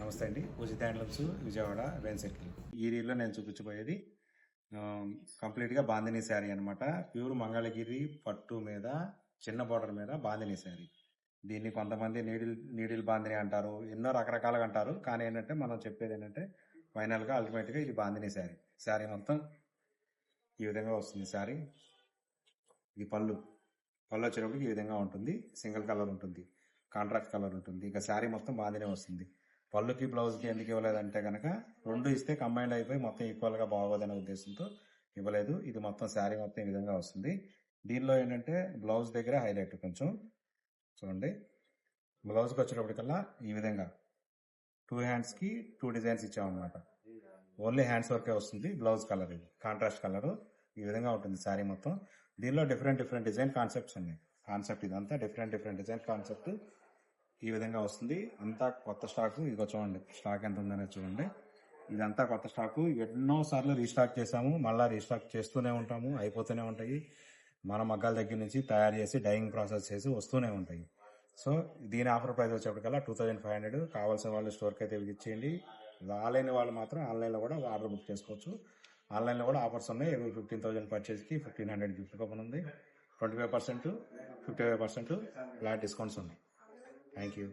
నమస్తే అండి. పూజిత handlooms Vijayawada rain circle. ఈ రీల్లో నేను చూపించబోయేది కంప్లీట్గా బాందినీ శారీ అనమాట. ప్యూర్ మంగళగిరి పట్టు మీద చిన్న బార్డర్ మీద బాందినీ శారీ. దీన్ని కొంతమంది నీడిల్ బాందిని అంటారు, ఎన్నో రకరకాలుగా అంటారు. కానీ ఏంటంటే మనం చెప్పేది ఏంటంటే ఫైనల్గా అల్టిమేట్గా ఇది బాందినీ శారీ. శారీ మొత్తం ఈ విధంగా వస్తుంది. శారీ ఇది పళ్ళు వచ్చేటప్పటికి ఈ విధంగా ఉంటుంది. సింగిల్ కలర్ ఉంటుంది, కాంట్రాక్ట్ కలర్ ఉంటుంది. ఇంకా శారీ మొత్తం బాందినే వస్తుంది. పళ్ళుకి బ్లౌజ్కి ఎందుకు ఇవ్వలేదంటే కనుక రెండు ఇస్తే కంబైండ్ అయిపోయి మొత్తం ఈక్వల్గా బాగోదనే ఉద్దేశంతో ఇవ్వలేదు. ఇది మొత్తం శారీ మొత్తం ఈ విధంగా వస్తుంది. దీనిలో ఏంటంటే బ్లౌజ్ దగ్గర హైలైట్ కొంచెం చూడండి. బ్లౌజ్కి వచ్చేటప్పటికల్లా ఈ విధంగా 2 హ్యాండ్స్కి 2 డిజైన్స్ ఇచ్చామన్నమాట. ఓన్లీ హ్యాండ్స్ వర్కే వస్తుంది. బ్లౌజ్ కలర్ ఇది కాంట్రాస్ట్ కలర్ ఈ విధంగా ఉంటుంది శారీ మొత్తం. దీనిలో డిఫరెంట్ డిజైన్ కాన్సెప్ట్స్ ఉన్నాయి. ఇదంతా డిఫరెంట్ డిజైన్ కాన్సెప్ట్ ఈ విధంగా వస్తుంది. అంతా కొత్త స్టాక్. ఇదిగో చూడండి స్టాక్ ఎంత ఉందనేది చూడండి. ఇదంతా కొత్త స్టాకు. ఎన్నో సార్లు రీస్టాక్ చేసాము, మళ్ళీ రీస్టాక్ చేస్తూనే ఉంటాము. అయిపోతూనే ఉంటాయి. మన మగ్గాల దగ్గర నుంచి తయారు చేసి డైయింగ్ ప్రాసెస్ చేసి వస్తూనే ఉంటాయి. సో దీని ఆఫర్ ప్రైస్ వచ్చేప్పటికల్లా 2500. కావాల్సిన వాళ్ళు స్టోర్కి అయితే విజిట్ చేయండి. రాలేని వాళ్ళు మాత్రం ఆన్లైన్లో కూడా ఆర్డర్ బుక్ చేసుకోవచ్చు. ఆన్లైన్లో కూడా ఆఫర్స్ ఉన్నాయి. 15,000 పర్చేస్కి 1500 గిఫ్ట్ కూపన్ ఉంది. 25%, 55% ఫ్లాట్ డిస్కౌంట్స్ ఉన్నాయి. Thank you.